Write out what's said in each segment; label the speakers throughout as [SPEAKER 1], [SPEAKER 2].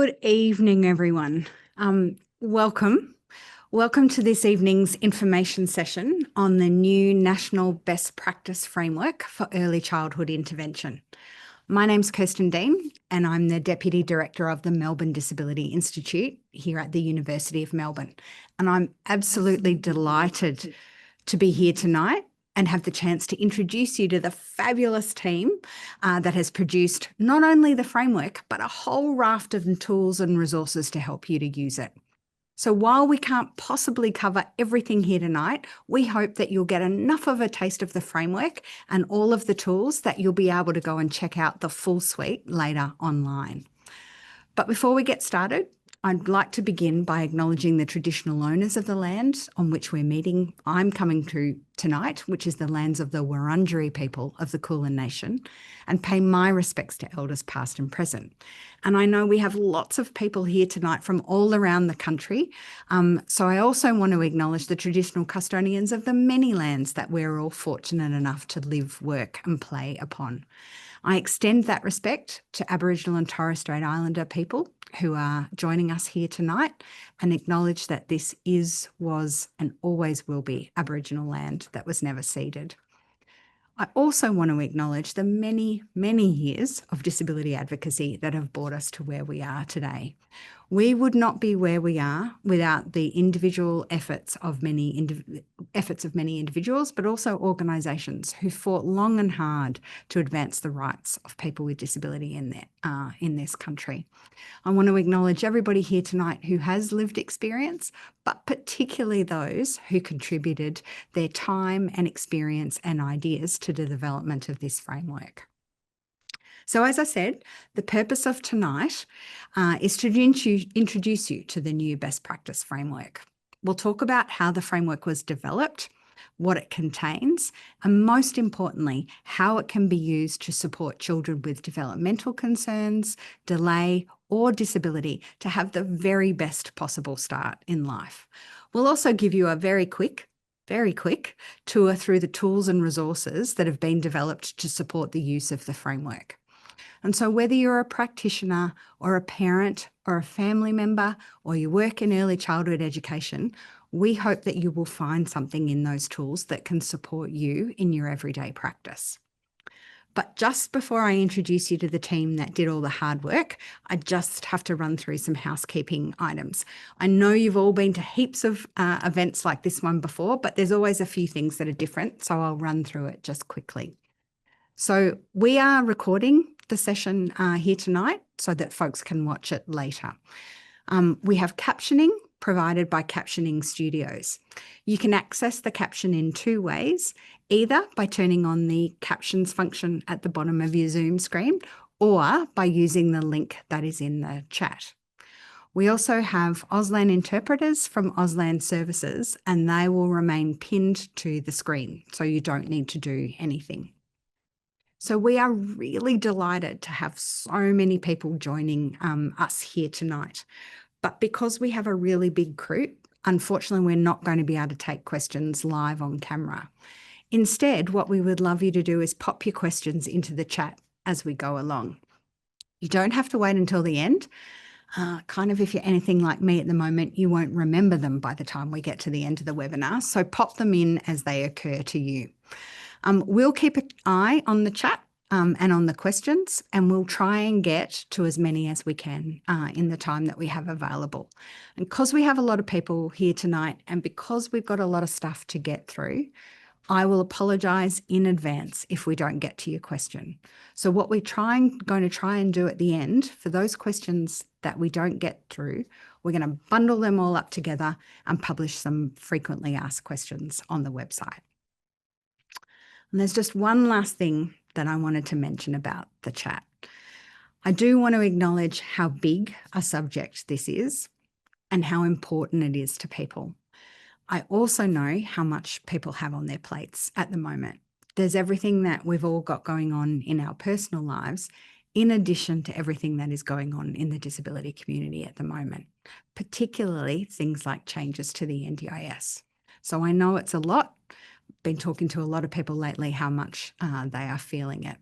[SPEAKER 1] Good evening, everyone. Welcome. Welcome to this evening's information session on the new National Best Practice Framework for Early Childhood Intervention. My name's Kirsten Dean, and I'm the Deputy Director of the Melbourne Disability Institute here at the University of Melbourne. And I'm absolutely delighted to be here tonight and have the chance to introduce you to the fabulous team that has produced not only the framework, but a whole raft of tools and resources to help you to use it. So while we can't possibly cover everything here tonight, we hope that you'll get enough of a taste of the framework and all of the tools that you'll be able to go and check out the full suite later online. But before we get started, I'd like to begin by acknowledging the traditional owners of the land on which we're meeting. I'm coming to tonight, which is the lands of the Wurundjeri people of the Kulin Nation, and pay my respects to elders past and present. And I know we have lots of people here tonight from all around the country. So I also want to acknowledge the traditional custodians of the many lands that we're all fortunate enough to live, work and play upon. I extend that respect to Aboriginal and Torres Strait Islander people who are joining us here tonight and acknowledge that this is, was and always will be Aboriginal land that was never ceded. I also want to acknowledge the many, many years of disability advocacy that have brought us to where we are today. We would not be where we are without the individual efforts of many individuals, but also organisations who fought long and hard to advance the rights of people with disability in this country. I want to acknowledge everybody here tonight who has lived experience, but particularly those who contributed their time and experience and ideas to the development of this framework. So as I said, the purpose of tonight is to introduce you to the new best practice framework. We'll talk about how the framework was developed, what it contains, and most importantly, how it can be used to support children with developmental concerns, delay, or disability to have the very best possible start in life. We'll also give you a very quick tour through the tools and resources that have been developed to support the use of the framework. And so whether you're a practitioner or a parent or a family member or you work in early childhood education, we hope that you will find something in those tools that can support you in your everyday practice. But just before I introduce you to the team that did all the hard work, I just have to run through some housekeeping items. I know you've all been to heaps of events like this one before, but there's always a few things that are different, so I'll run through it just quickly. So we are recording the session here tonight so that folks can watch it later. We have captioning provided by Captioning Studios. You can access the caption in two ways, either by turning on the captions function at the bottom of your Zoom screen or by using the link that is in the chat. We also have Auslan interpreters from Auslan Services, and they will remain pinned to the screen, so you don't need to do anything. So we are really delighted to have so many people joining us here tonight. But because we have a really big crew, unfortunately, we're not going to be able to take questions live on camera. Instead, what we would love you to do is pop your questions into the chat as we go along. You don't have to wait until the end. If you're anything like me at the moment, you won't remember them by the time we get to the end of the webinar. So pop them in as they occur to you. We'll keep an eye on the chat and on the questions, and we'll try and get to as many as we can in the time that we have available. And because we have a lot of people here tonight and because we've got a lot of stuff to get through, I will apologise in advance if we don't get to your question. So what we're going to try and do at the end, for those questions that we don't get through, we're going to bundle them all up together and publish some frequently asked questions on the website. And there's just one last thing that I wanted to mention about the chat. I do want to acknowledge how big a subject this is and how important it is to people. I also know how much people have on their plates at the moment. There's everything that we've all got going on in our personal lives, in addition to everything that is going on in the disability community at the moment, particularly things like changes to the NDIS. So I know it's a lot. Been talking to a lot of people lately how much they are feeling it.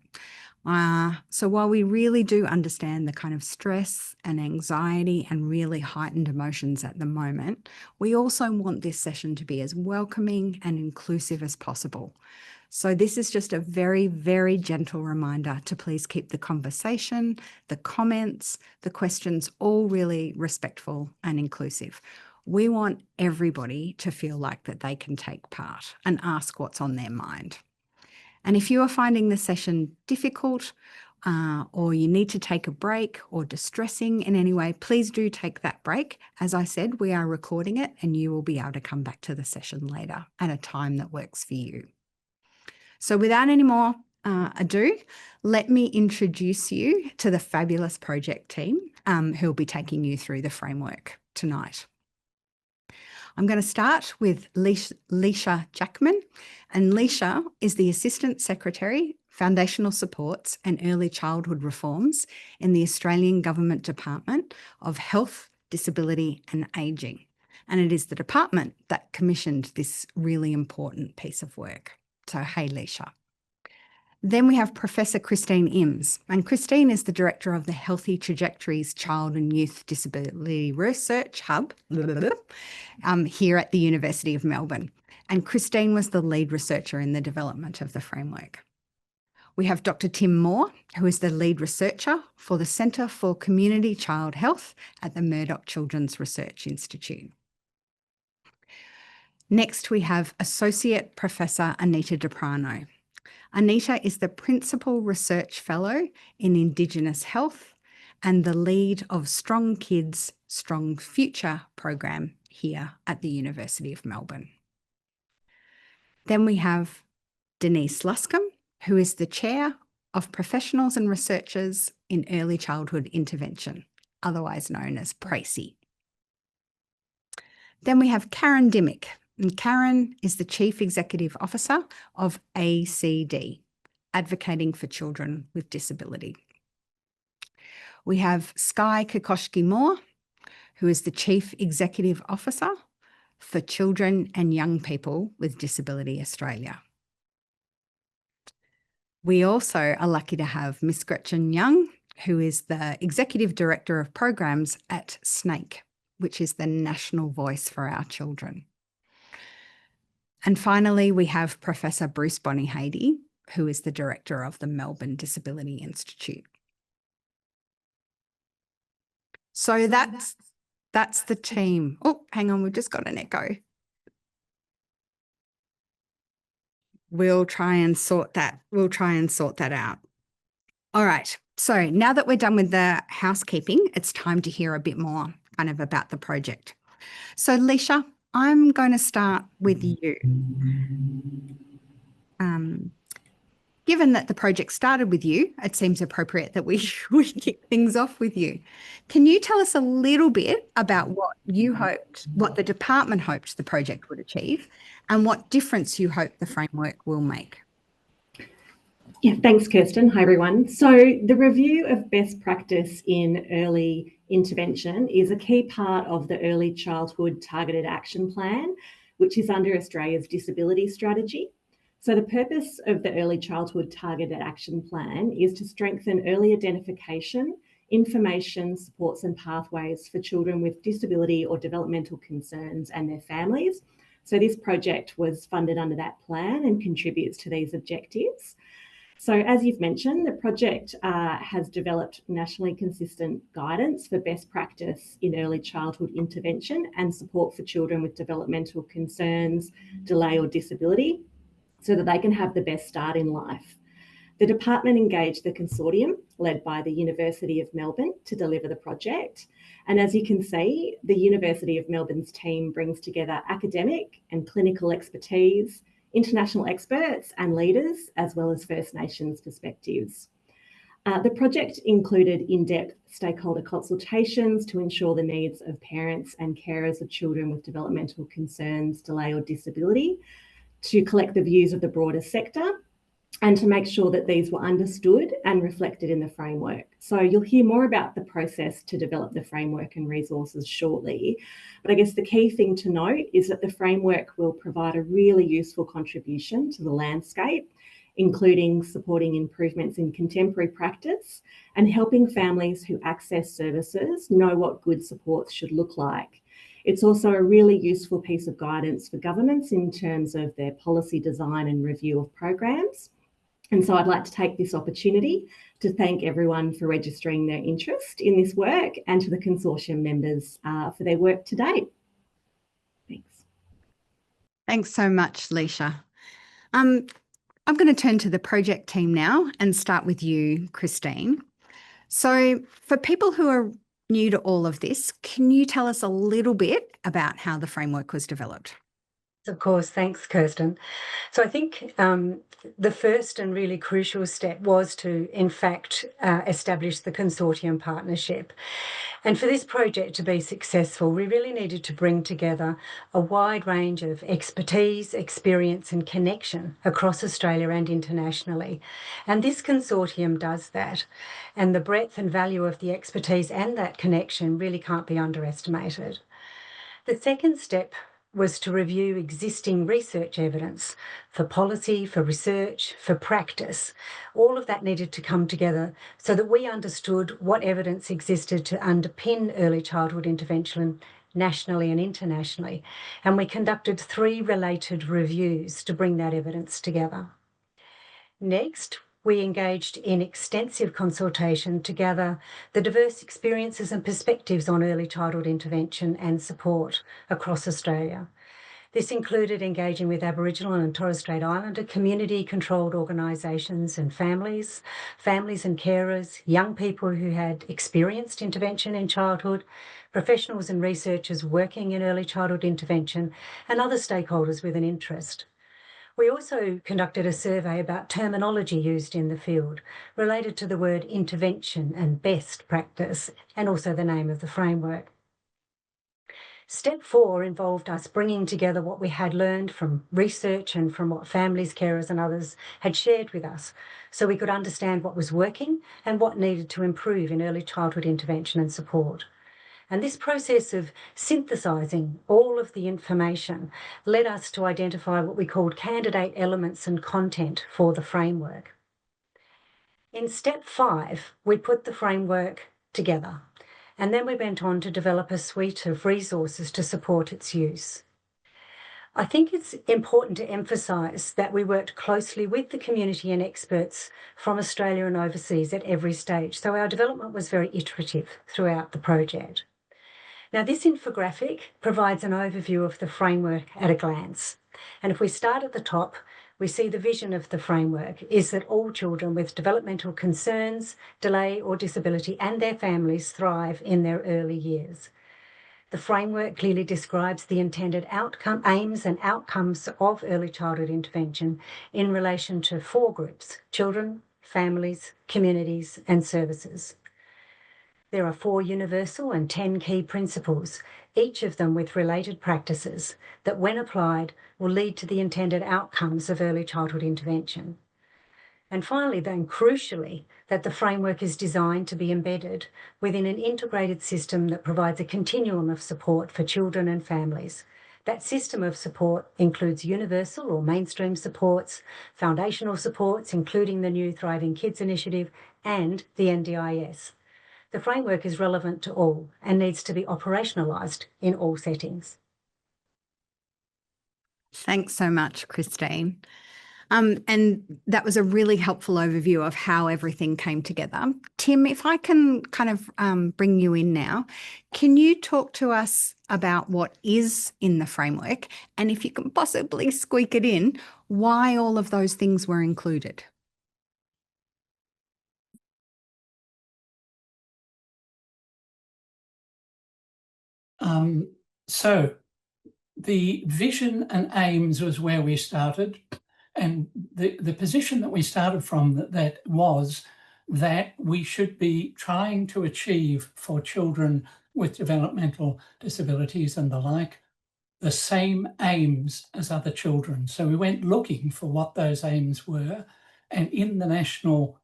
[SPEAKER 1] So while we really do understand the kind of stress and anxiety and really heightened emotions at the moment, we also want this session to be as welcoming and inclusive as possible. So this is just a very, very gentle reminder to please keep the conversation, the comments, the questions all really respectful and inclusive. We want everybody to feel like that they can take part and ask what's on their mind. And if you are finding the session difficult or you need to take a break or distressing in any way, please do take that break. As I said, we are recording it and you will be able to come back to the session later at a time that works for you. So without any more ado, let me introduce you to the fabulous project team who will be taking you through the framework tonight. I'm going to start with Leisha Jackman, and Leisha is the Assistant Secretary, Foundational Supports and Early Childhood Reforms in the Australian Government Department of Health, Disability and Ageing. And it is the department that commissioned this really important piece of work. So, hey, Leisha. Then we have Professor Christine Imms, and Christine is the Director of the Healthy Trajectories Child and Youth Disability Research Hub here at the University of Melbourne. And Christine was the lead researcher in the development of the framework. We have Dr. Tim Moore, who is the lead researcher for the Centre for Community Child Health at the Murdoch Children's Research Institute. Next, we have Associate Professor Anita DePrano. Anita is the Principal Research Fellow in Indigenous Health and the lead of Strong Kids, Strong Future program here at the University of Melbourne. Then we have Denise Luscombe, who is the Chair of Professionals and Researchers in Early Childhood Intervention, otherwise known as PRECI. Then we have Karen Dimmick, and Karen is the Chief Executive Officer of ACD, Advocating for Children with Disability. We have Skye Kokoschki-Moore, who is the Chief Executive Officer for Children and Young People with Disability Australia. We also are lucky to have Miss Gretchen Young, who is the Executive Director of Programs at SNAKE, which is the national voice for our children. And finally, we have Professor Bruce Bonyhady, who is the Director of the Melbourne Disability Institute. So that's the team. Oh, hang on, we've just got an echo. We'll try and sort that out. All right. So now that we're done with the housekeeping, it's time to hear a bit more kind of about the project. So Leisha, I'm going to start with you. Given that the project started with you, it seems appropriate that we kick things off with you. Can you tell us a little bit about what the department hoped the project would achieve, and what difference you hope the framework will make?
[SPEAKER 2] Yeah, thanks, Kirsten. Hi, everyone. So the review of best practice in early intervention is a key part of the Early Childhood Targeted Action Plan, which is under Australia's disability strategy. So the purpose of the Early Childhood Targeted Action Plan is to strengthen early identification, information, supports and pathways for children with disability or developmental concerns and their families. So this project was funded under that plan and contributes to these objectives. So as you've mentioned, the project has developed nationally consistent guidance for best practice in early childhood intervention and support for children with developmental concerns, delay or disability, so that they can have the best start in life. The department engaged the consortium led by the University of Melbourne to deliver the project. And as you can see, the University of Melbourne's team brings together academic and clinical expertise, international experts and leaders, as well as First Nations perspectives. The project included in-depth stakeholder consultations to ensure the needs of parents and carers of children with developmental concerns, delay or disability, to collect the views of the broader sector, and to make sure that these were understood and reflected in the framework. So you'll hear more about the process to develop the framework and resources shortly. But I guess the key thing to note is that the framework will provide a really useful contribution to the landscape including supporting improvements in contemporary practice and helping families who access services know what good supports should look like. It's also a really useful piece of guidance for governments in terms of their policy design and review of programs. And so I'd like to take this opportunity to thank everyone for registering their interest in this work and to the consortium members for their work to date. Thanks.
[SPEAKER 1] Thanks so much, Leisha. I'm going to turn to the project team now and start with you, Christine. So for people who are new to all of this, can you tell us a little bit about how the framework was developed?
[SPEAKER 3] Of course, thanks, Kirsten. So I think the first and really crucial step was to, in fact, establish the consortium partnership. And for this project to be successful, we really needed to bring together a wide range of expertise, experience and connection across Australia and internationally. And this consortium does that. And the breadth and value of the expertise and that connection really can't be underestimated. The second step was to review existing research evidence for policy, for research, for practice. All of that needed to come together so that we understood what evidence existed to underpin early childhood intervention nationally and internationally. And we conducted 3 related reviews to bring that evidence together. Next, we engaged in extensive consultation to gather the diverse experiences and perspectives on early childhood intervention and support across Australia. This included engaging with Aboriginal and Torres Strait Islander community-controlled organisations and families and carers, young people who had experienced intervention in childhood, professionals and researchers working in early childhood intervention, and other stakeholders with an interest. We also conducted a survey about terminology used in the field related to the word intervention and best practice, and also the name of the framework. Step 4 involved us bringing together what we had learned from research and from what families, carers and others had shared with us, so we could understand what was working and what needed to improve in early childhood intervention and support. And this process of synthesising all of the information led us to identify what we called candidate elements and content for the framework. In step 5, we put the framework together, and then we went on to develop a suite of resources to support its use. I think it's important to emphasise that we worked closely with the community and experts from Australia and overseas at every stage, so our development was very iterative throughout the project. Now, this infographic provides an overview of the framework at a glance. And if we start at the top, we see the vision of the framework is that all children with developmental concerns, delay or disability and their families thrive in their early years. The framework clearly describes the intended aims and outcomes of early childhood intervention in relation to 4 groups: children, families, communities and services. There are 4 universal and 10 key principles, each of them with related practices that, when applied, will lead to the intended outcomes of early childhood intervention. And finally, then, crucially, that the framework is designed to be embedded within an integrated system that provides a continuum of support for children and families. That system of support includes universal or mainstream supports, foundational supports, including the new Thriving Kids initiative, and the NDIS. The framework is relevant to all and needs to be operationalised in all settings.
[SPEAKER 1] Thanks so much, Christine. And that was a really helpful overview of how everything came together. Tim, if I can kind of bring you in now, can you talk to us about what is in the framework, and if you can possibly squeak it in, why all of those things were included?
[SPEAKER 4] So the vision and aims was where we started, and the position that we started from that was that we should be trying to achieve for children with developmental disabilities and the like the same aims as other children. So we went looking for what those aims were, and in the National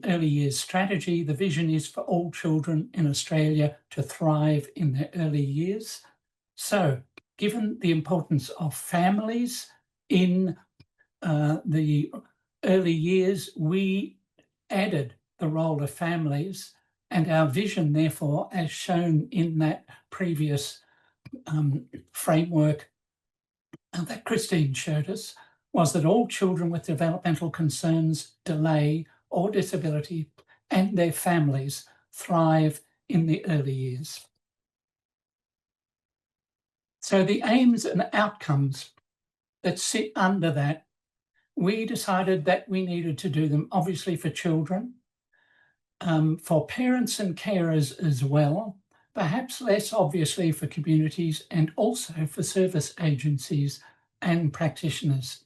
[SPEAKER 4] Early Years Strategy, the vision is for all children in Australia to thrive in their early years. So, given the importance of families in the early years, we added the role of families, and our vision, therefore, as shown in that previous framework that Christine showed us, was that all children with developmental concerns, delay, or disability and their families thrive in the early years. So the aims and outcomes that sit under that, we decided that we needed to do them obviously for children, for parents and carers as well, perhaps less obviously for communities, and also for service agencies and practitioners.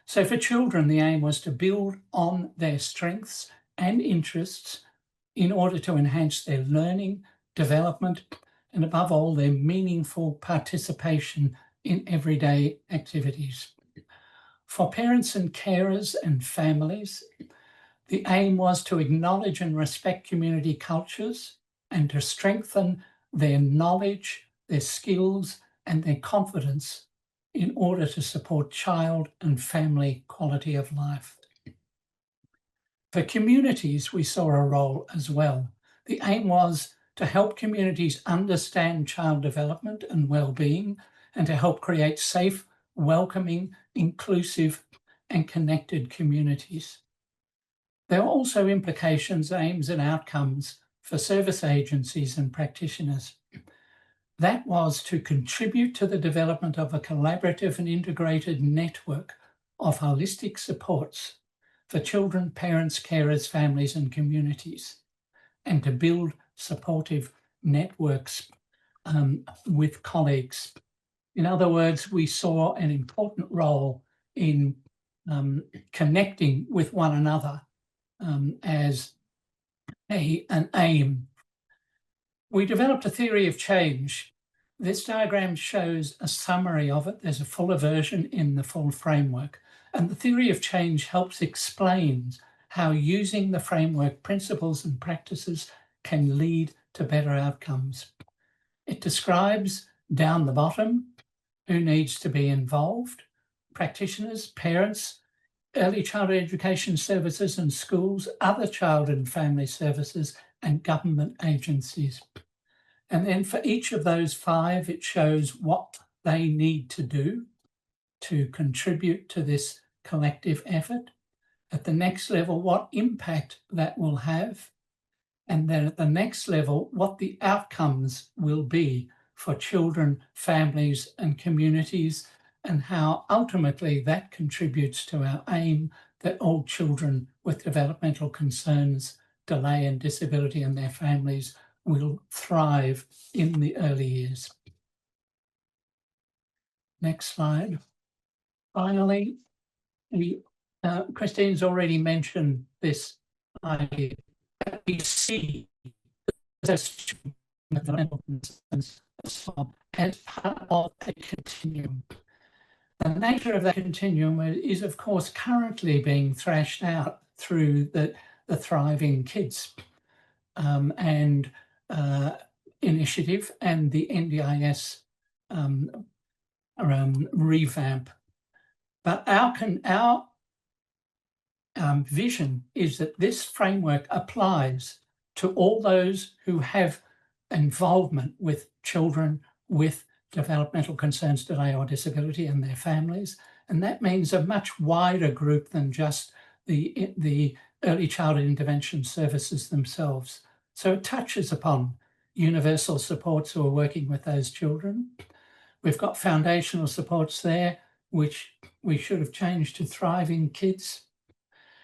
[SPEAKER 4] So for children, the aim was to build on their strengths and interests in order to enhance their learning, development, and above all, their meaningful participation in everyday activities. For parents and carers and families, the aim was to acknowledge and respect community cultures and to strengthen their knowledge, their skills, and their confidence in order to support child and family quality of life. For communities, we saw a role as well. The aim was to help communities understand child development and well-being, and to help create safe, welcoming, inclusive, and connected communities. There are also implications, aims, and outcomes for service agencies and practitioners. That was to contribute to the development of a collaborative and integrated network of holistic supports for children, parents, carers, families, and communities, and to build supportive networks with colleagues. In other words, we saw an important role in connecting with one another as an aim. We developed a theory of change. This diagram shows a summary of it. There's a fuller version in the full framework. And the theory of change helps explain how using the framework principles and practices can lead to better outcomes. It describes down the bottom who needs to be involved: practitioners, parents, early childhood education services and schools, other child and family services, and government agencies. And then for each of those 5, it shows what they need to do to contribute to this collective effort. At the next level, what impact that will have. And then at the next level, what the outcomes will be for children, families, and communities, and how ultimately that contributes to our aim that all children with developmental concerns, delay, and disability and their families will thrive in the early years. Next slide. Finally, Christine's already mentioned this idea that we see developmental concerns as part of a continuum. The nature of that continuum is, of course, currently being thrashed out through the Thriving Kids and initiative and the NDIS revamp. But our vision is that this framework applies to all those who have involvement with children with developmental concerns, delay, or disability and their families. And that means a much wider group than just the early childhood intervention services themselves. So it touches upon universal supports who are working with those children. We've got foundational supports there, which we should have changed to Thriving Kids.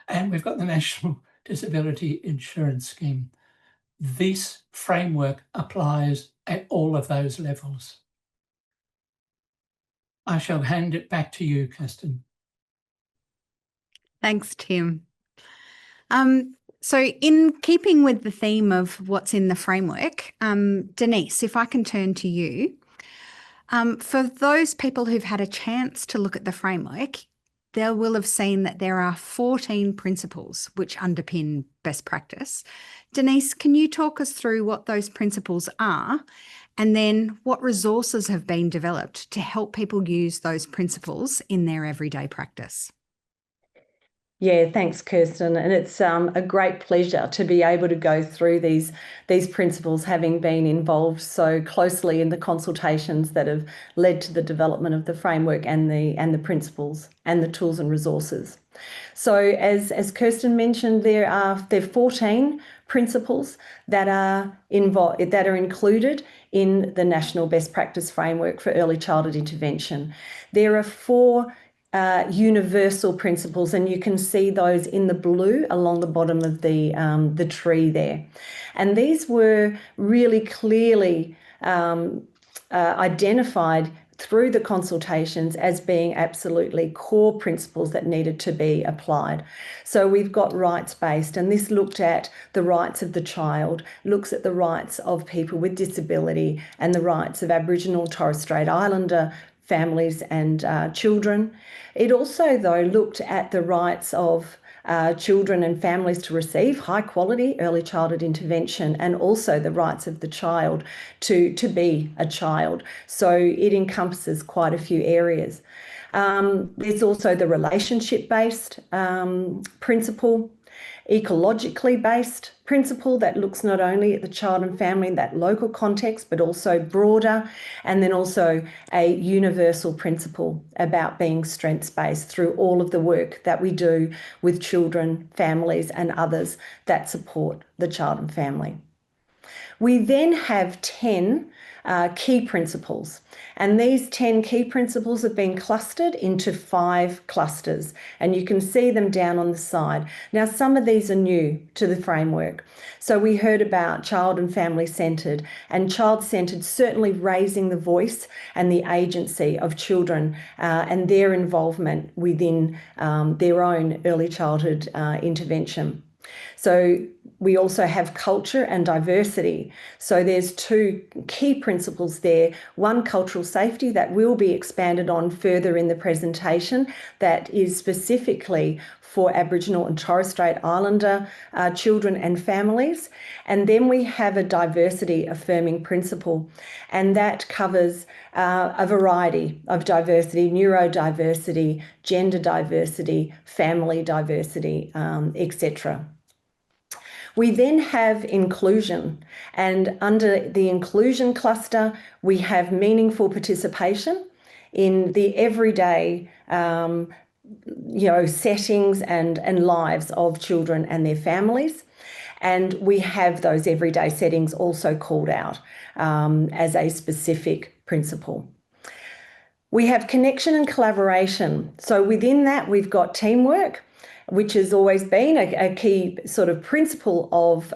[SPEAKER 4] And we've got the National Disability Insurance Scheme. This framework applies at all of those levels. I shall hand it back to you, Kirsten.
[SPEAKER 1] Thanks, Tim. So in keeping with the theme of what's in the framework, Denise, if I can turn to you. For those people who've had a chance to look at the framework, they will have seen that there are 14 principles which underpin best practice. Denise, can you talk us through what those principles are, and then what resources have been developed to help people use those principles in their everyday practice?
[SPEAKER 5] Yeah, thanks, Kirsten. And it's a great pleasure to be able to go through these principles, having been involved so closely in the consultations that have led to the development of the framework and the principles and the tools and resources. So as Kirsten mentioned, there are 14 principles that are included in the National Best Practice Framework for Early Childhood Intervention. There are 4 universal principles, and you can see those in the blue along the bottom of the tree there. And these were really clearly identified through the consultations as being absolutely core principles that needed to be applied. So we've got rights-based, and this looked at the rights of the child, looks at the rights of people with disability and the rights of Aboriginal and Torres Strait Islander families and children. It also, though, looked at the rights of children and families to receive high quality early childhood intervention, and also the rights of the child to be a child. So it encompasses quite a few areas. There's also the relationship-based principle, ecologically based principle that looks not only at the child and family in that local context, but also broader, and then also a universal principle about being strengths-based through all of the work that we do with children, families, and others that support the child and family. We then have 10 key principles, and these 10 key principles have been clustered into 5 clusters, and you can see them down on the side. Now, some of these are new to the framework. So we heard about child and family centred, and child centred certainly raising the voice and the agency of children and their involvement within their own early childhood intervention. So we also have culture and diversity. So there's 2 key principles there. One, cultural safety, that will be expanded on further in the presentation, that is specifically for Aboriginal and Torres Strait Islander children and families. And then we have a diversity affirming principle, and that covers a variety of diversity: neurodiversity, gender diversity, family diversity, etc. We then have inclusion, and under the inclusion cluster, we have meaningful participation in the everyday settings and lives of children and their families. And we have those everyday settings also called out as a specific principle. We have connection and collaboration. So within that, we've got teamwork, which has always been a key sort of principle of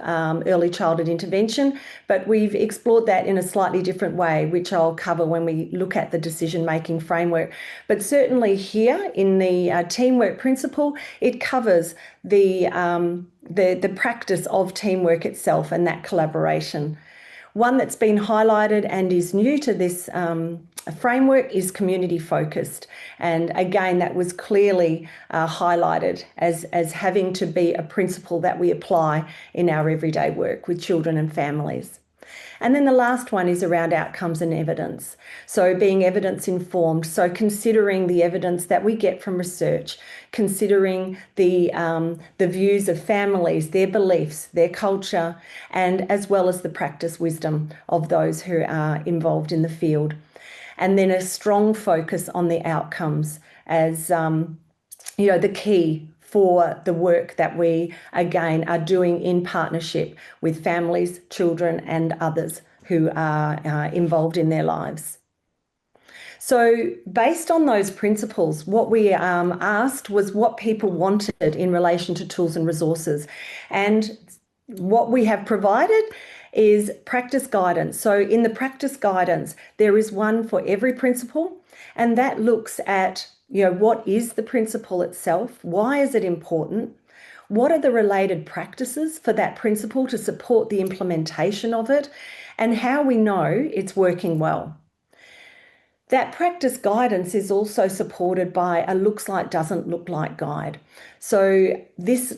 [SPEAKER 5] early childhood intervention, but we've explored that in a slightly different way, which I'll cover when we look at the decision-making framework. But certainly here in the teamwork principle, it covers the practice of teamwork itself and that collaboration. One that's been highlighted and is new to this framework is community focused. And again, that was clearly highlighted as having to be a principle that we apply in our everyday work with children and families. And then the last one is around outcomes and evidence. So being evidence informed, so considering the evidence that we get from research, considering the views of families, their beliefs, their culture, and as well as the practice wisdom of those who are involved in the field. And then a strong focus on the outcomes as the key for the work that we, again, are doing in partnership with families, children, and others who are involved in their lives. So based on those principles, what we asked was what people wanted in relation to tools and resources. And what we have provided is practice guidance. So in the practice guidance, there is one for every principle, and that looks at what is the principle itself? Why is it important? What are the related practices for that principle to support the implementation of it? And how we know it's working well. That practice guidance is also supported by a looks like, doesn't look like guide. So this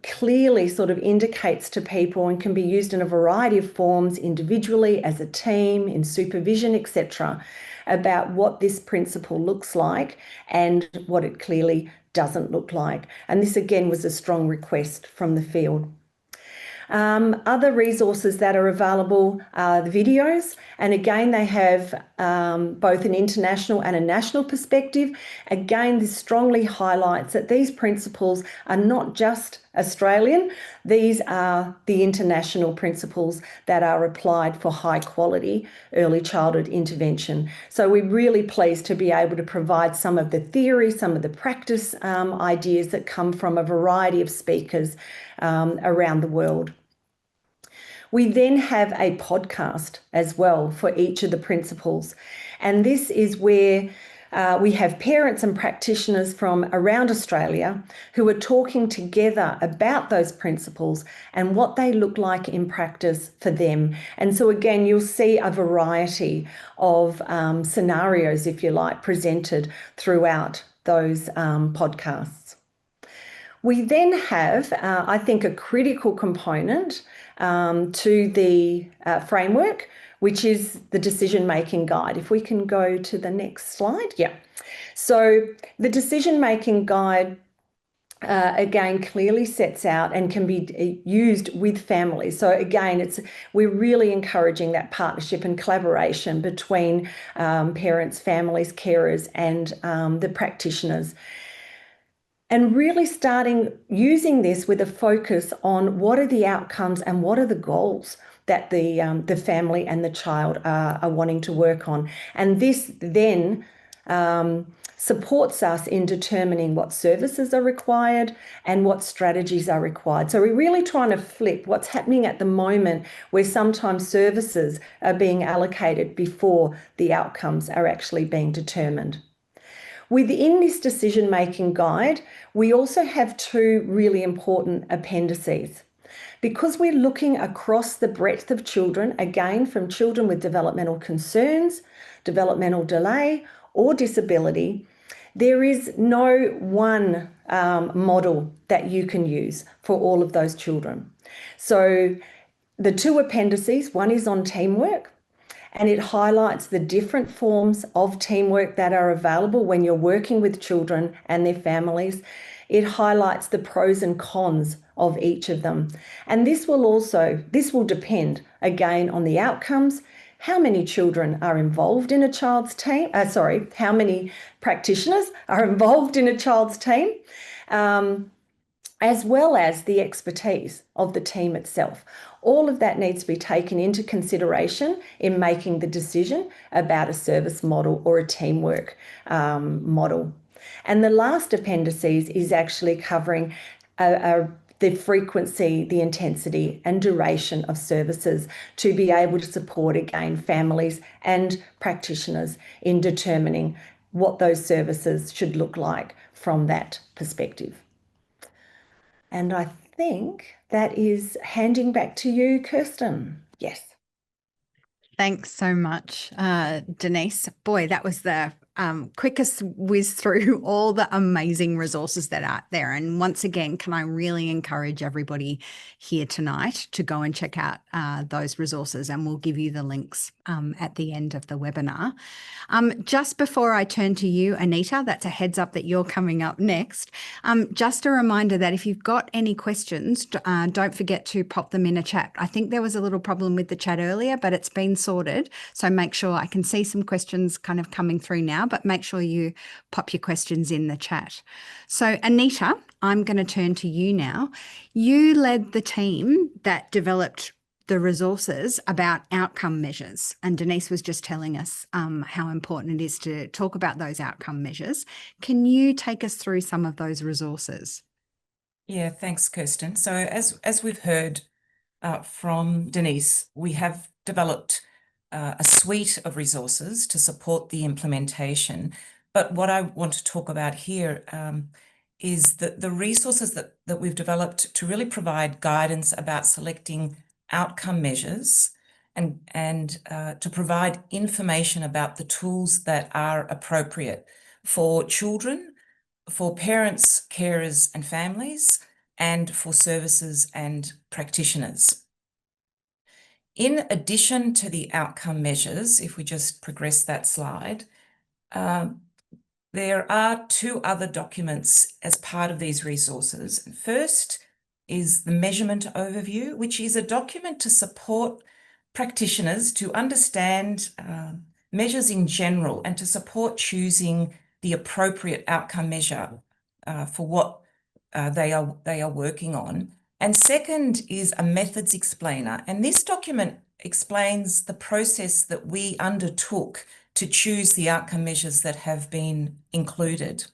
[SPEAKER 5] clearly sort of indicates to people and can be used in a variety of forms, individually, as a team, in supervision, etc., about what this principle looks like and what it clearly doesn't look like. And this again was a strong request from the field. Other resources that are available are the videos, and again they have both an international and a national perspective. Again, this strongly highlights that these principles are not just Australian, these are the international principles that are applied for high quality early childhood intervention. So we're really pleased to be able to provide some of the theory, some of the practice ideas that come from a variety of speakers around the world. We then have a podcast as well for each of the principles. And this is where we have parents and practitioners from around Australia who are talking together about those principles and what they look like in practice for them. And so again, you'll see a variety of scenarios, if you like, presented throughout those podcasts. We then have, I think, a critical component to the framework, which is the decision-making guide. If we can go to the next slide. Yeah. So the decision-making guide, again, clearly sets out and can be used with families. So again, we're really encouraging that partnership and collaboration between parents, families, carers, and the practitioners. And really using this with a focus on what are the outcomes and what are the goals that the family and the child are wanting to work on. And this then supports us in determining what services are required and what strategies are required. So we're really trying to flip what's happening at the moment, where sometimes services are being allocated before the outcomes are actually being determined. Within this decision-making guide, we also have two really important appendices. Because we're looking across the breadth of children, again, from children with developmental concerns, developmental delay, or disability, there is no one model that you can use for all of those children. So the two appendices, one is on teamwork, and it highlights the different forms of teamwork that are available when you're working with children and their families. It highlights the pros and cons of each of them. And this will depend again on the outcomes, how many children are involved in a child's team, how many practitioners are involved in a child's team, as well as the expertise of the team itself. All of that needs to be taken into consideration in making the decision about a service model or a teamwork model. And the last appendices is actually covering the frequency, the intensity and duration of services to be able to support, again, families and practitioners in determining what those services should look like from that perspective. And I think that is handing back to you, Kirsten. Yes.
[SPEAKER 1] Thanks so much, Denise. Boy, that was the quickest whiz through all the amazing resources that are there. And once again, can I really encourage everybody here tonight to go and check out those resources, and we'll give you the links at the end of the webinar. Just before I turn to you, Anita, that's a heads up that you're coming up next. Just a reminder that if you've got any questions, don't forget to pop them in a chat. I think there was a little problem with the chat earlier, but it's been sorted. So make sure, I can see some questions kind of coming through now, but make sure you pop your questions in the chat. So Anita, I'm going to turn to you now. You led the team that developed the resources about outcome measures. And Denise was just telling us how important it is to talk about those outcome measures. Can you take us through some of those resources?
[SPEAKER 6] Yeah, thanks, Kirsten. So as we've heard from Denise, we have developed a suite of resources to support the implementation. But what I want to talk about here is the resources that we've developed to really provide guidance about selecting outcome measures and to provide information about the tools that are appropriate for children, for parents, carers and families, and for services and practitioners. In addition to the outcome measures, if we just progress that slide, There are two other documents as part of these resources. First is the measurement overview, which is a document to support practitioners to understand measures in general and to support choosing the appropriate outcome measure for what they are working on. And second is a methods explainer. And this document explains the process that we undertook to choose the outcome measures that have been included.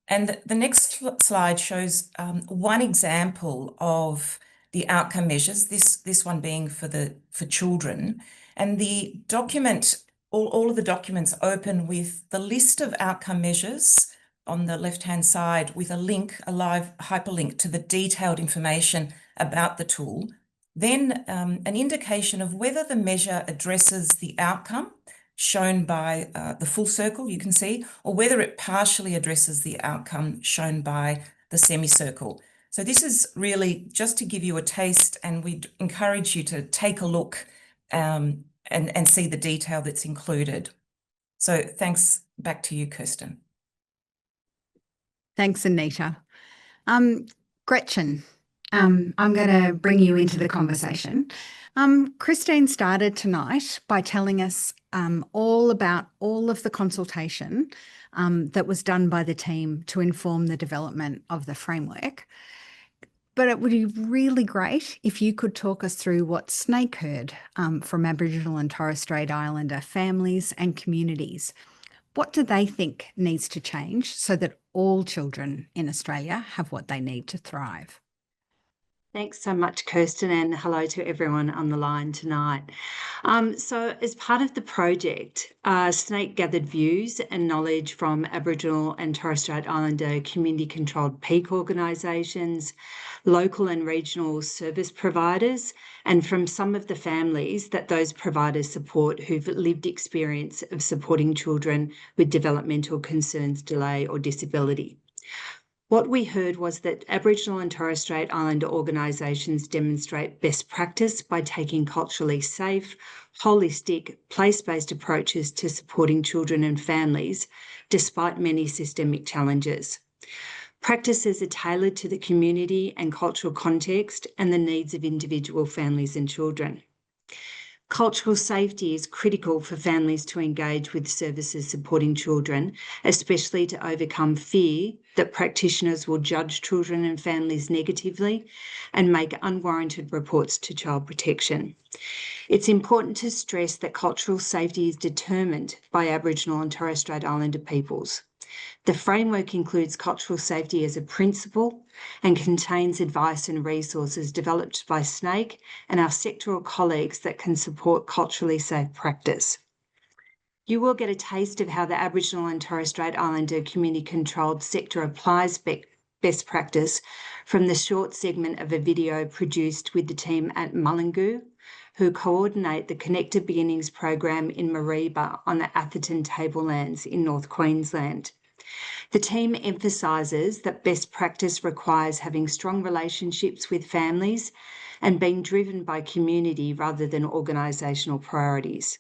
[SPEAKER 6] And the next slide shows one example of the outcome measures, this one being for children. And the document, all of the documents open with the list of outcome measures on the left-hand side with a link, a live hyperlink to the detailed information about the tool. Then an indication of whether the measure addresses the outcome shown by the full circle you can see, or whether it partially addresses the outcome shown by the semicircle. So this is really just to give you a taste, and we encourage you to take a look and see the detail that's included. So thanks, back to you, Kirsten.
[SPEAKER 1] Thanks, Anita. Gretchen, I'm going to bring you into the conversation. Christine started tonight by telling us all about all of the consultation that was done by the team to inform the development of the framework. But it would be really great if you could talk us through what Snake heard from Aboriginal and Torres Strait Islander families and communities. What do they think needs to change so that all children in Australia have what they need to thrive?
[SPEAKER 3] Thanks so much, Kirsten, and hello to everyone on the line tonight. So as part of the project, Snake gathered views and knowledge from Aboriginal and Torres Strait Islander community-controlled peak organisations, local and regional service providers, and from some of the families that those providers support who've lived experience of supporting children with developmental concerns, delay or disability. What we heard was that Aboriginal and Torres Strait Islander organisations demonstrate best practice by taking culturally safe, holistic, place-based approaches to supporting children and families, despite many systemic challenges. Practices are tailored to the community and cultural context and the needs of individual families and children. Cultural safety is critical for families to engage with services supporting children, especially to overcome fear that practitioners will judge children and families negatively and make unwarranted reports to child protection. It's important to stress that cultural safety is determined by Aboriginal and Torres Strait Islander peoples. The framework includes cultural safety as a principle and contains advice and resources developed by Snake and our sectoral colleagues that can support culturally safe practice. You will get a taste of how the Aboriginal and Torres Strait Islander community-controlled sector applies best practice from the short segment of a video produced with the team at Mullingu, who coordinate the Connected Beginnings program in Mareeba on the Atherton Tablelands in North Queensland. The team emphasises that best practice requires having strong relationships with families and being driven by community rather than organisational priorities.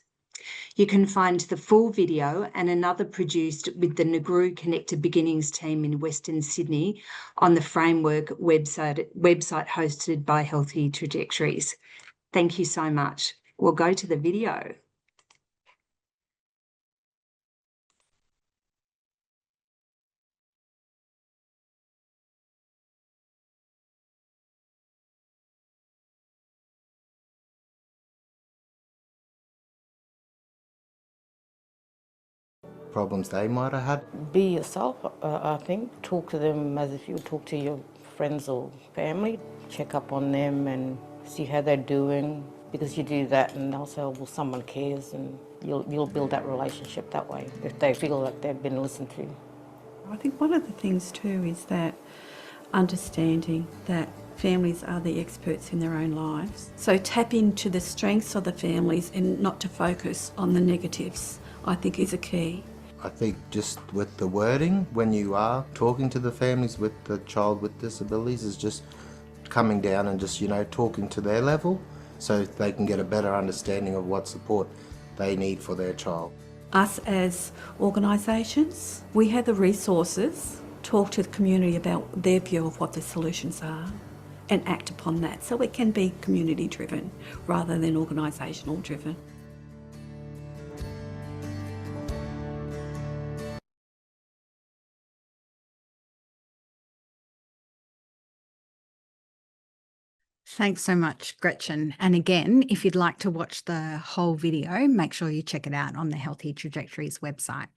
[SPEAKER 3] You can find the full video and another produced with the Nagru Connected Beginnings team in Western Sydney on the Framework website hosted by Healthy Trajectories. Thank you so much. We'll go to the video.
[SPEAKER 7] Problems they might have had.
[SPEAKER 8] Be yourself, I think. Talk to them as if you would talk to your friends or family. Check up on them and see how they're doing, because you do that and they'll say, oh, well, someone cares, and you'll build that relationship that way if they feel like they've been listened to.
[SPEAKER 9] I think one of the things too is that understanding that families are the experts in their own lives. So tap into the strengths of the families and not to focus on the negatives, I think is a key.
[SPEAKER 7] I think just with the wording, when you are talking to the families with the child with disabilities, is just coming down and just, talking to their level so they can get a better understanding of what support they need for their child.
[SPEAKER 9] us as organisations, we have the resources, talk to the community about their view of what the solutions are and act upon that, so it can be community driven rather than organisational driven.
[SPEAKER 1] Thanks so much, Gretchen. And again, if you'd like to watch the whole video, make sure you check it out on the Healthy Trajectories website.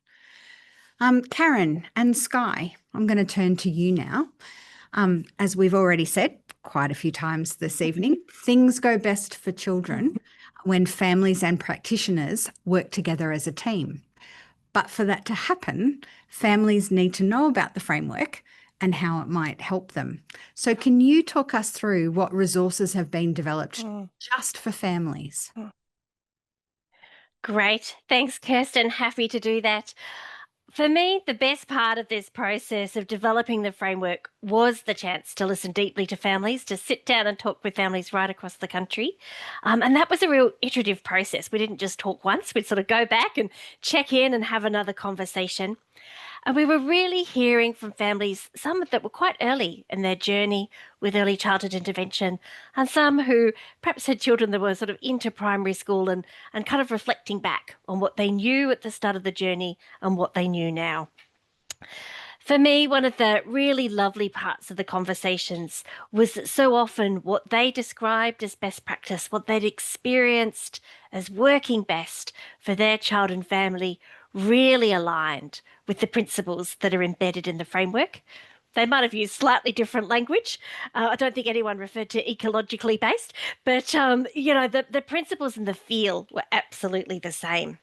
[SPEAKER 1] Karen and Sky, I'm going to turn to you now. As we've already said quite a few times this evening, things go best for children when families and practitioners work together as a team. But for that to happen, families need to know about the framework and how it might help them. So can you talk us through what resources have been developed just for families?
[SPEAKER 10] Great. Thanks, Kirsten. Happy to do that. For me, the best part of this process of developing the framework was the chance to listen deeply to families, to sit down and talk with families right across the country. And that was a real iterative process. We didn't just talk once, we'd sort of go back and check in and have another conversation. And we were really hearing from families, some that were quite early in their journey with early childhood intervention, and some who perhaps had children that were sort of into primary school and kind of reflecting back on what they knew at the start of the journey and what they knew now. For me, one of the really lovely parts of the conversations was that so often what they described as best practice, what they'd experienced as working best for their child and family, really aligned with the principles that are embedded in the framework. They might have used slightly different language. I don't think anyone referred to ecologically based, but the principles and the feel were absolutely the same.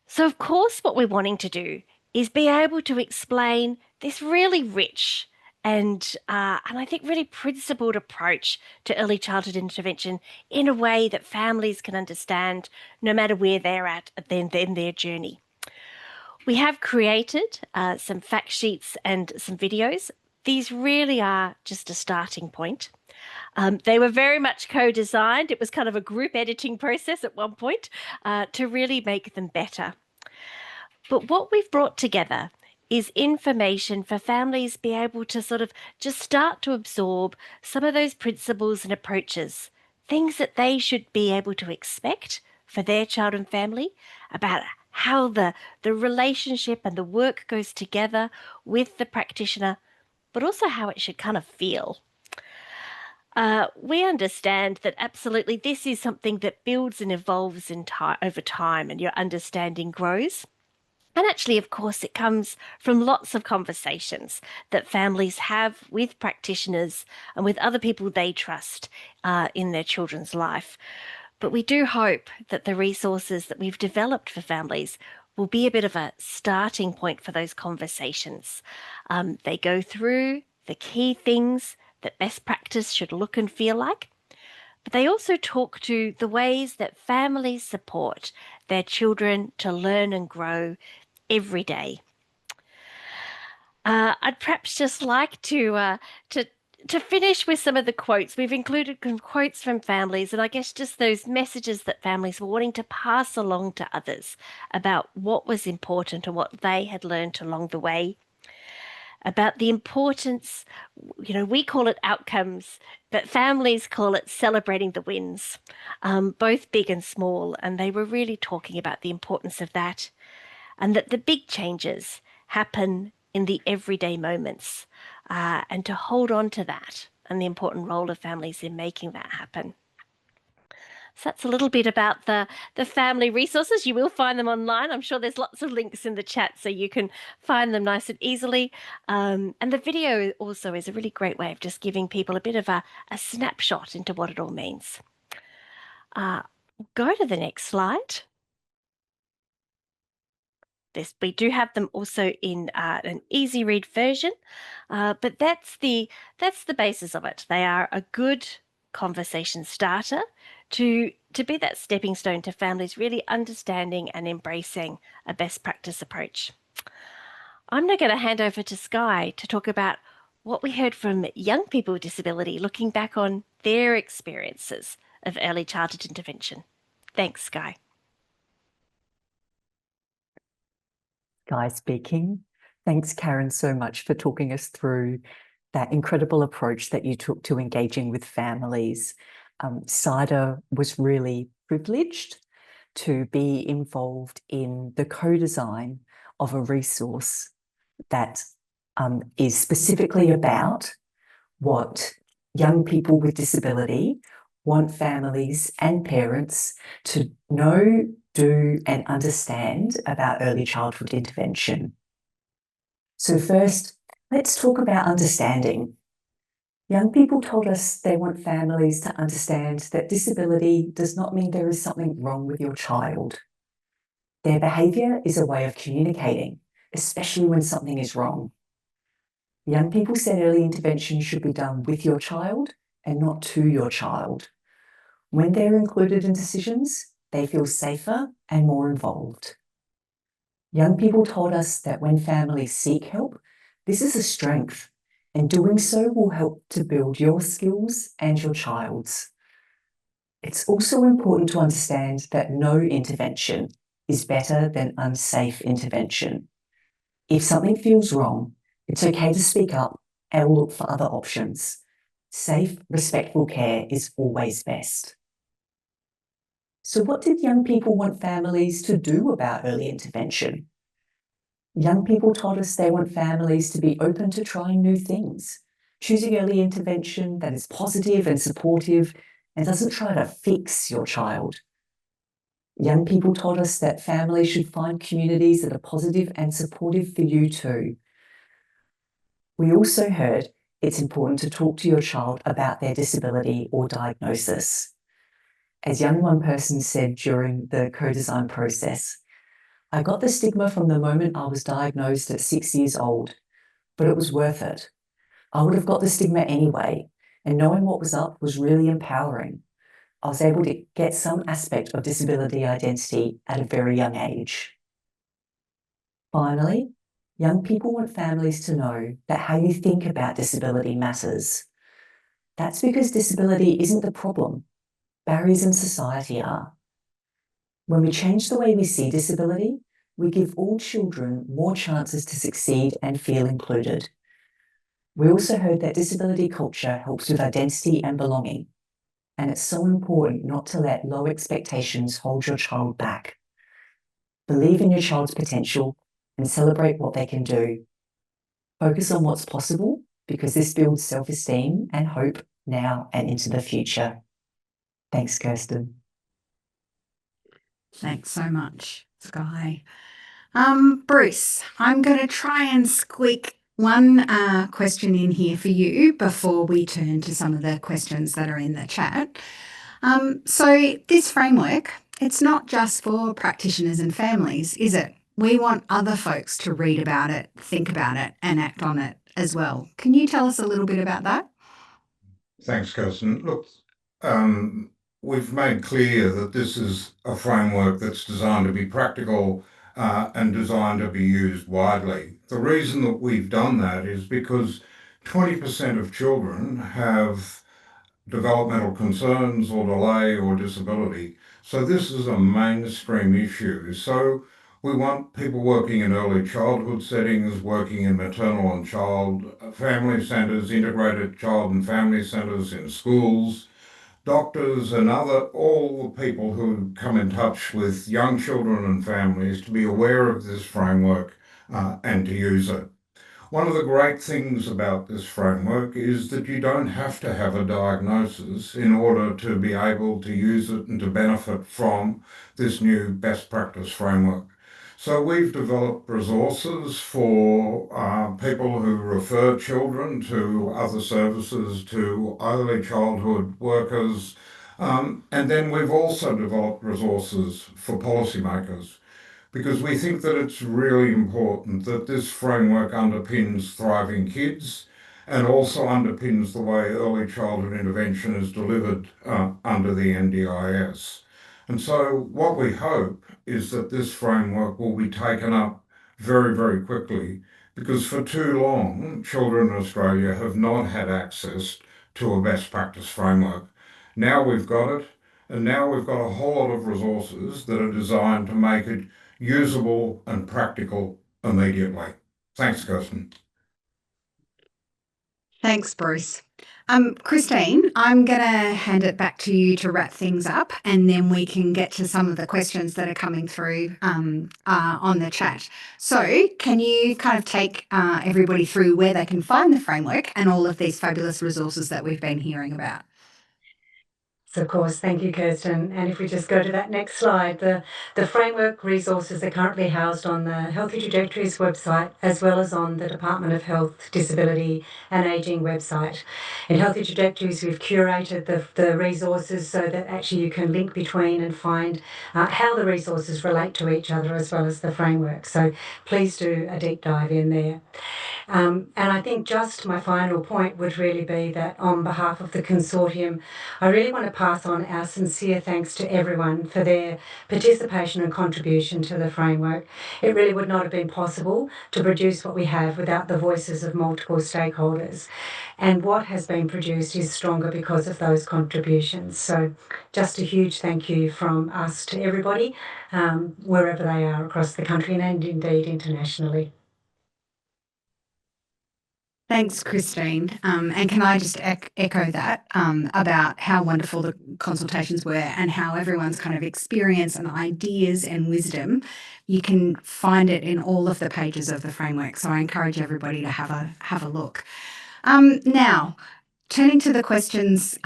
[SPEAKER 10] So of course, what we're wanting to do is be able to explain this really rich and I think really principled approach to early childhood intervention in a way that families can understand no matter where they're at in their journey. We have created some fact sheets and some videos. These really are just a starting point. They were very much co-designed. It was kind of a group editing process at one point to really make them better. But what we've brought together is information for families be able to sort of just start to absorb some of those principles and approaches, things that they should be able to expect for their child and family, about how the relationship and the work goes together with the practitioner, but also how it should kind of feel. We understand that absolutely this is something that builds and evolves over time, and your understanding grows. And actually, of course, it comes from lots of conversations that families have with practitioners and with other people they trust in their children's life. But we do hope that the resources that we've developed for families will be a bit of a starting point for those conversations. They go through the key things that best practice should look and feel like, but they also talk to the ways that families support their children to learn and grow every day. I'd perhaps just like to finish with some of the quotes. We've included quotes from families, and I guess just those messages that families were wanting to pass along to others about what was important and what they had learned along the way. About the importance, we call it outcomes, but families call it celebrating the wins, both big and small. And they were really talking about the importance of that, and that the big changes happen in the everyday moments, and to hold on to that and the important role of families in making that happen. So that's a little bit about the family resources. You will find them online. I'm sure there's lots of links in the chat so you can find them nice and easily. And the video also is a really great way of just giving people a bit of a snapshot into what it all means. Go to the next slide. We do have them also in an easy read version, but that's the basis of it. They are a good conversation starter to be that stepping stone to families really understanding and embracing a best practice approach. I'm now going to hand over to Sky to talk about what we heard from young people with disability, looking back on their experiences of early childhood intervention. Thanks, Sky.
[SPEAKER 11] Guy speaking. Thanks, Karen, so much for talking us through that incredible approach that you took to engaging with families. CIDA was really privileged to be involved in the co-design of a resource that is specifically about what young people with disability want families and parents to know, do, and understand about early childhood intervention. So first, let's talk about understanding. Young people told us they want families to understand that disability does not mean there is something wrong with your child. Their behaviour is a way of communicating, especially when something is wrong. Young people said early intervention should be done with your child and not to your child. When they're included in decisions, they feel safer and more involved. Young people told us that when families seek help, this is a strength, and doing so will help to build your skills and your child's. It's also important to understand that no intervention is better than unsafe intervention. If something feels wrong, it's okay to speak up and look for other options. Safe, respectful care is always best. So what did young people want families to do about early intervention? Young people told us they want families to be open to trying new things, choosing early intervention that is positive and supportive and doesn't try to fix your child. Young people told us that families should find communities that are positive and supportive for you too. We also heard it's important to talk to your child about their disability or diagnosis. As young one person said during the co-design process, I got the stigma from the moment I was diagnosed at 6 years old, but it was worth it. I would have got the stigma anyway, and knowing what was up was really empowering. I was able to get some aspect of disability identity at a very young age. Finally, young people want families to know that how you think about disability matters. That's because disability isn't the problem. Barriers in society are. When we change the way we see disability, we give all children more chances to succeed and feel included. We also heard that disability culture helps with identity and belonging, and it's so important not to let low expectations hold your child back. Believe in your child's potential and celebrate what they can do. Focus on what's possible because this builds self-esteem and hope now and into the future. Thanks, Kirsten.
[SPEAKER 1] Thanks so much, Sky. Bruce, I'm going to try and squeak one question in here for you before we turn to some of the questions that are in the chat. So this framework, it's not just for practitioners and families, is it? We want other folks to read about it, think about it, and act on it as well. Can you tell us a little bit about that?
[SPEAKER 12] Thanks, Kirsten. Look, we've made clear that this is a framework that's designed to be practical and designed to be used widely. The reason that we've done that is because 20% of children have developmental concerns or delay or disability. So this is a mainstream issue. So we want people working in early childhood settings, working in maternal and child family centres, integrated child and family centres in schools, doctors and all the people who come in touch with young children and families to be aware of this framework and to use it. One of the great things about this framework is that you don't have to have a diagnosis in order to be able to use it and to benefit from this new best practice framework. So we've developed resources for people who refer children to other services, to early childhood workers, and then we've also developed resources for policymakers, because we think that it's really important that this framework underpins thriving kids and also underpins the way early childhood intervention is delivered under the NDIS. And so what we hope is that this framework will be taken up very, very quickly, because for too long, children in Australia have not had access to a best practice framework. Now we've got it, and now we've got a whole lot of resources that are designed to make it usable and practical immediately. Thanks, Kirsten.
[SPEAKER 1] Thanks, Bruce. Christine, I'm going to hand it back to you to wrap things up, and then we can get to some of the questions that are coming through on the chat. So can you kind of take everybody through where they can find the framework and all of these fabulous resources that we've been hearing about?
[SPEAKER 3] So of course, thank you, Kirsten. And if we just go to that next slide, the framework resources are currently housed on the Healthy Trajectories website, as well as on the Department of Health, Disability and Ageing website. In Healthy Trajectories, we've curated the resources so that actually you can link between and find how the resources relate to each other, as well as the framework. So please do a deep dive in there. And I think just my final point would really be that on behalf of the consortium, I really want to pass on our sincere thanks to everyone for their participation and contribution to the framework. It really would not have been possible to produce what we have without the voices of multiple stakeholders. And what has been produced is stronger because of those contributions. So just a huge thank you from us to everybody, wherever they are across the country and indeed internationally.
[SPEAKER 1] Thanks, Christine. And can I just echo that about how wonderful the consultations were and how everyone's kind of experience and ideas and wisdom, you can find it in all of the pages of the framework. So I encourage everybody to have a look. Now, turning to the questions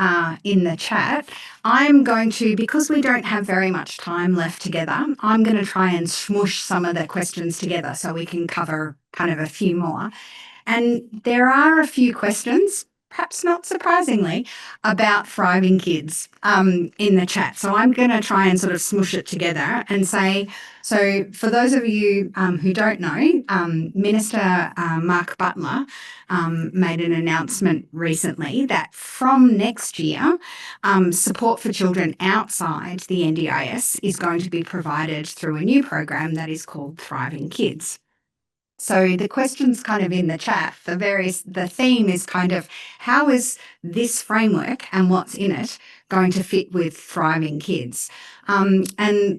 [SPEAKER 1] in the chat, I'm going to, because we don't have very much time left together, I'm going to try and smush some of the questions together so we can cover kind of a few more. And there are a few questions, perhaps not surprisingly, about thriving kids in the chat. So I'm going to try and sort of smush it together and say, so for those of you who don't know, Minister Mark Butler made an announcement recently that from next year, support for children outside the NDIS is going to be provided through a new program that is called Thriving Kids. So the questions kind of in the chat, the theme is kind of how is this framework and what's in it going to fit with thriving kids? And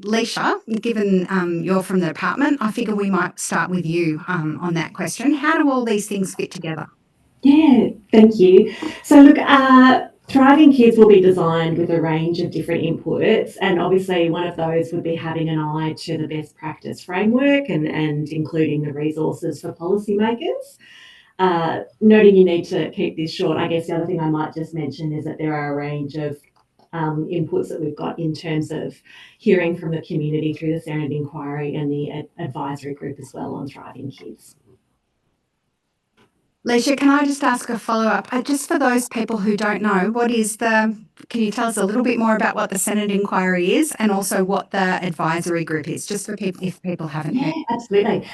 [SPEAKER 1] Leisha, given you're from the department, I figure we might start with you on that question. How do all these things fit together?
[SPEAKER 2] Yeah, thank you. So look, Thriving Kids will be designed with a range of different inputs, and obviously one of those would be having an eye to the best practice framework and including the resources for policymakers. Noting you need to keep this short, I guess the other thing I might just mention is that there are a range of inputs that we've got in terms of hearing from the community through the Senate inquiry and the advisory group as well on Thriving Kids.
[SPEAKER 1] Leisha, can I just ask a follow-up? Just for those people who don't know, can you tell us a little bit more about what the Senate inquiry is and also what the advisory group is, just for people, if people haven't heard?
[SPEAKER 2] Yeah, absolutely.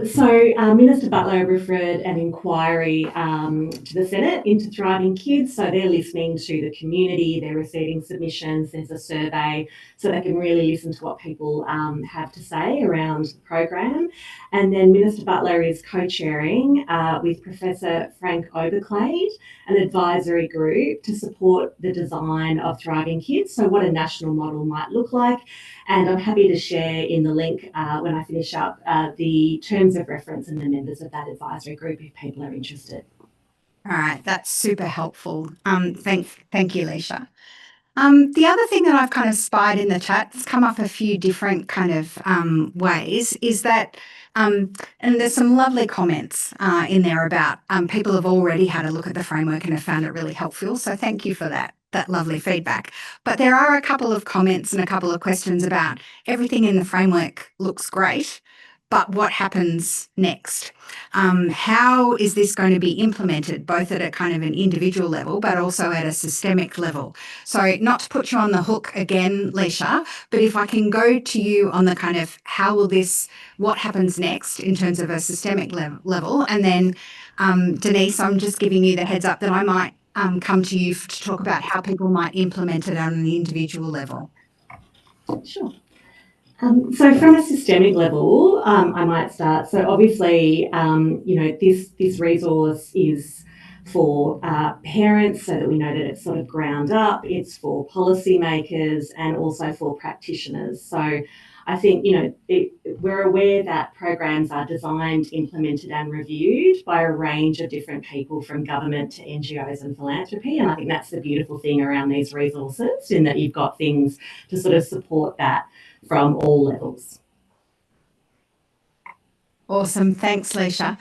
[SPEAKER 2] So Minister Butler referred an inquiry to the Senate into Thriving Kids. So they're listening to the community, they're receiving submissions, there's a survey, so they can really listen to what people have to say around the program. And then Minister Butler is co-chairing with Professor Frank Overclade an advisory group to support the design of Thriving Kids, so what a national model might look like. And I'm happy to share in the link when I finish up the terms of reference and the members of that advisory group if people are interested.
[SPEAKER 1] All right, that's super helpful. Thank you, Leisha. The other thing that I've kind of spied in the chat, it's come up a few different kind of ways, is that, and there's some lovely comments in there about people have already had a look at the framework and have found it really helpful. So thank you for that lovely feedback. But there are a couple of comments and a couple of questions about everything in the framework looks great, but what happens next? How is this going to be implemented, both at a kind of an individual level, but also at a systemic level? So not to put you on the hook again, Leisha, but if I can go to you on the kind of what happens next in terms of a systemic level, and then Denise, I'm just giving you the heads up that I might come to you to talk about how people might implement it on an individual level.
[SPEAKER 2] Sure. So from a systemic level, I might start. So obviously, this resource is for parents so that we know that it's sort of ground up. It's for policymakers and also for practitioners. So I think, we're aware that programs are designed, implemented and reviewed by a range of different people from government to NGOs and philanthropy. And I think that's the beautiful thing around these resources, in that you've got things to sort of support that from all levels.
[SPEAKER 1] Awesome. Thanks, Leisha.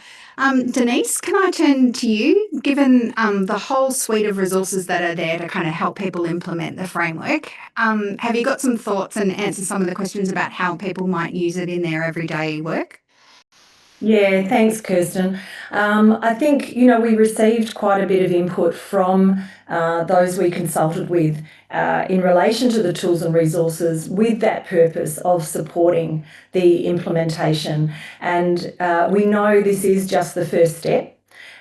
[SPEAKER 1] Denise, can I turn to you? Given the whole suite of resources that are there to kind of help people implement the framework, have you got some thoughts and answer some of the questions about how people might use it in their everyday work?
[SPEAKER 5] Yeah, thanks, Kirsten. I think, we received quite a bit of input from those we consulted with in relation to the tools and resources with that purpose of supporting the implementation. And we know this is just the first step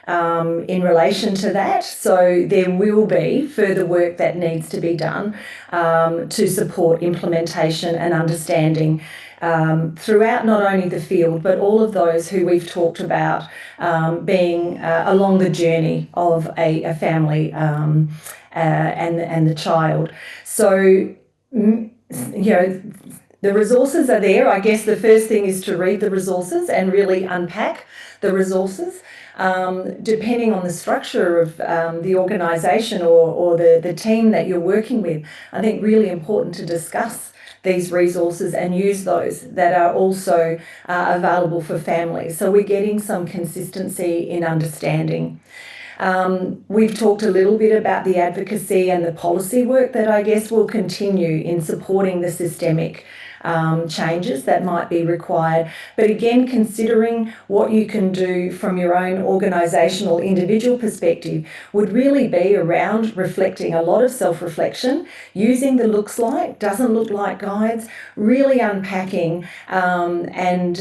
[SPEAKER 5] in relation to that. So there will be further work that needs to be done to support implementation and understanding throughout not only the field, but all of those who we've talked about being along the journey of a family and the child. So, the resources are there. I guess the first thing is to read the resources and really unpack the resources. Depending on the structure of the organisation or the team that you're working with, I think really important to discuss these resources and use those that are also available for families. So we're getting some consistency in understanding. We've talked a little bit about the advocacy and the policy work that I guess will continue in supporting the systemic changes that might be required. But again, considering what you can do from your own organisational individual perspective would really be around reflecting a lot of self-reflection, using the looks like, doesn't look like guides, really unpacking and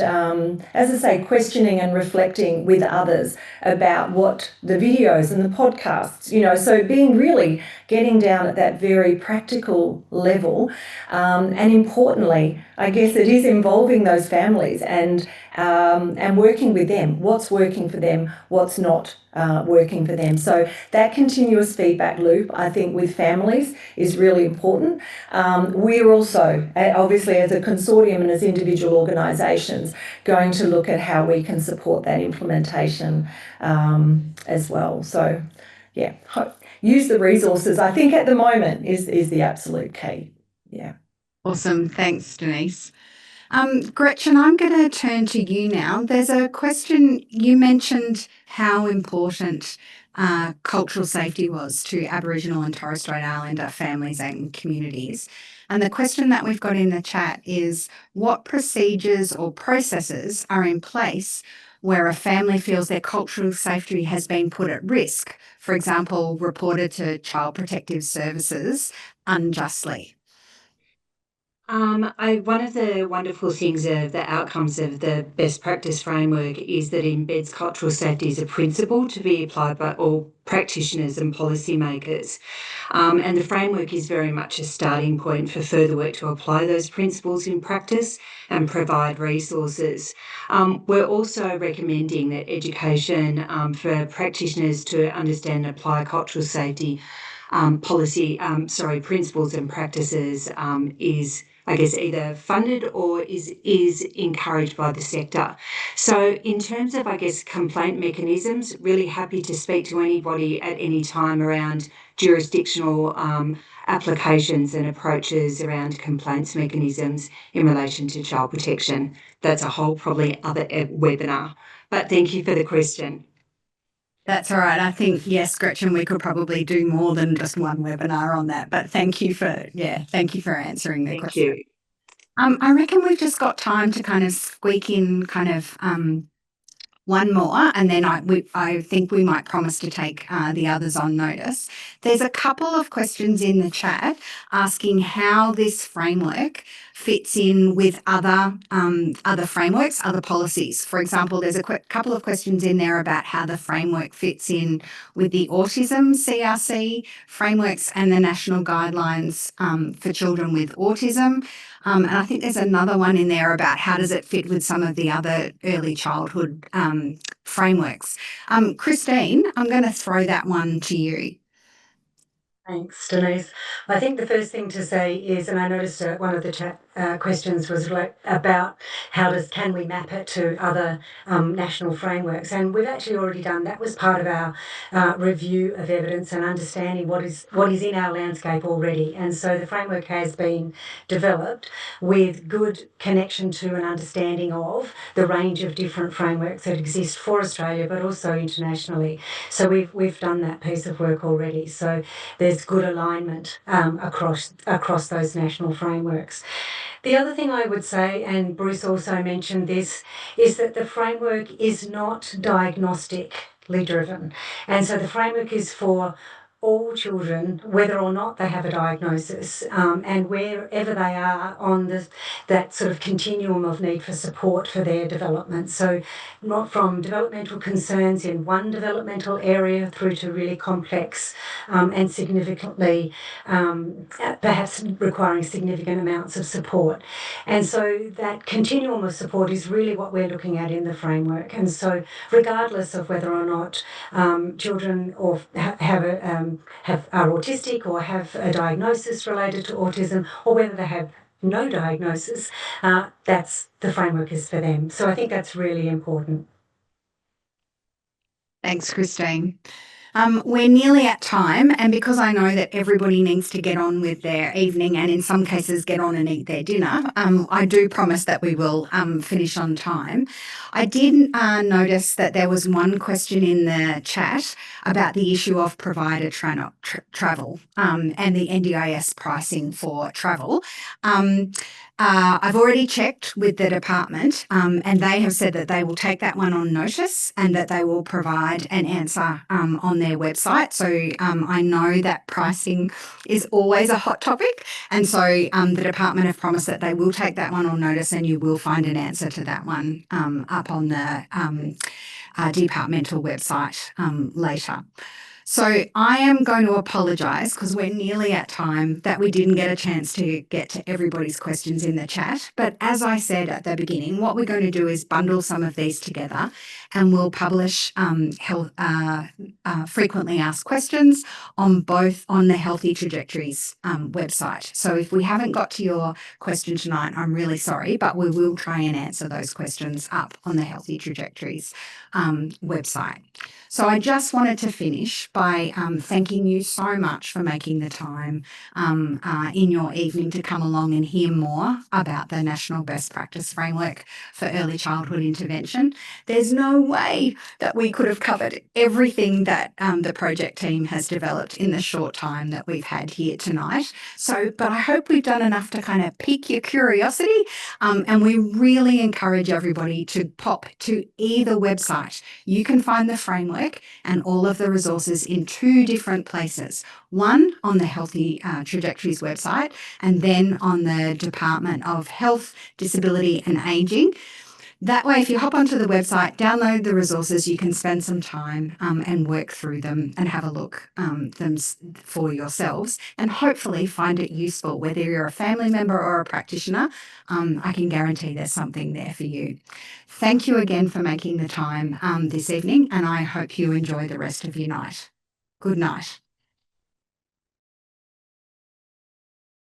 [SPEAKER 5] as I say, questioning and reflecting with others about what the videos and the podcasts, so being really getting down at that very practical level. And importantly, I guess it is involving those families and working with them. What's working for them, what's not working for them. So that continuous feedback loop, I think, with families is really important. We're also, obviously, as a consortium and as individual organisations, going to look at how we can support that implementation as well. So, yeah, use the resources, I think, at the moment is the absolute key. Yeah.
[SPEAKER 1] Awesome. Thanks, Denise. Gretchen, I'm going to turn to you now. There's a question. You mentioned how important cultural safety was to Aboriginal and Torres Strait Islander families and communities. And the question that we've got in the chat is, what procedures or processes are in place where a family feels their cultural safety has been put at risk, for example, reported to Child Protective Services unjustly?
[SPEAKER 3] One of the wonderful things of the outcomes of the best practice framework is that it embeds cultural safety as a principle to be applied by all practitioners and policymakers. And the framework is very much a starting point for further work to apply those principles in practice and provide resources. We're also recommending that education for practitioners to understand and apply cultural safety principles and practices is, I guess, either funded or is encouraged by the sector. So in terms of, I guess, complaint mechanisms, really happy to speak to anybody at any time around jurisdictional applications and approaches around complaints mechanisms in relation to child protection. That's a whole probably other webinar. But thank you for the question.
[SPEAKER 1] That's all right. I think, yes, Gretchen, we could probably do more than just one webinar on that. But thank you for answering the question.
[SPEAKER 3] Thank you.
[SPEAKER 1] I reckon we've just got time to kind of squeak in one more, and then I think we might promise to take the others on notice. There's a couple of questions in the chat asking how this framework fits in with other frameworks, other policies. For example, there's a couple of questions in there about how the framework fits in with the autism CRC frameworks and the national guidelines for children with autism. And I think there's another one in there about how does it fit with some of the other early childhood frameworks. Christine, I'm going to throw that one to you.
[SPEAKER 3] Thanks, Denise. I think the first thing to say is, and I noticed one of the chat questions was about can we map it to other national frameworks, and we've actually already done that. Was part of our review of evidence and understanding what is in our landscape already, and so the framework has been developed with good connection to and understanding of the range of different frameworks that exist for Australia, but also internationally. So we've done that piece of work already. So there's good alignment across those national frameworks. The other thing I would say, and Bruce also mentioned this, is that the framework is not diagnostically driven. And so the framework is for all children, whether or not they have a diagnosis, and wherever they are on that sort of continuum of need for support for their development. So not from developmental concerns in one developmental area through to really complex and significantly, perhaps requiring significant amounts of support. And so that continuum of support is really what we're looking at in the framework. And so regardless of whether or not children or are autistic or have a diagnosis related to autism, or whether they have no diagnosis, that's the framework is for them. So I think that's really important.
[SPEAKER 1] Thanks, Christine. We're nearly at time, and because I know that everybody needs to get on with their evening and in some cases get on and eat their dinner, I do promise that we will finish on time. I did notice that there was one question in the chat about the issue of provider travel and the NDIS pricing for travel. I've already checked with the department and they have said that they will take that one on notice and that they will provide an answer on their website. So I know that pricing is always a hot topic, and so the department have promised that they will take that one on notice and you will find an answer to that one up on the departmental website later. So I am going to apologise because we're nearly at time that we didn't get a chance to get to everybody's questions in the chat. But as I said at the beginning, what we're going to do is bundle some of these together and we'll publish frequently asked questions on the Healthy Trajectories website. So if we haven't got to your question tonight, I'm really sorry, but we will try and answer those questions up on the Healthy Trajectories website. So I just wanted to finish by thanking you so much for making the time in your evening to come along and hear more about the National Best Practice Framework for Early Childhood Intervention. There's no way that we could have covered everything that the project team has developed in the short time that we've had here tonight. But I hope we've done enough to kind of pique your curiosity, and we really encourage everybody to pop to either website. You can find the framework and all of the resources in two different places. One on the Healthy Trajectories website, and then on the Department of Health, Disability and Ageing. That way, if you hop onto the website, download the resources, you can spend some time and work through them and have a look them for yourselves and hopefully find it useful. Whether you're a family member or a practitioner, I can guarantee there's something there for you. Thank you again for making the time this evening, and I hope you enjoy the rest of your night. Good night.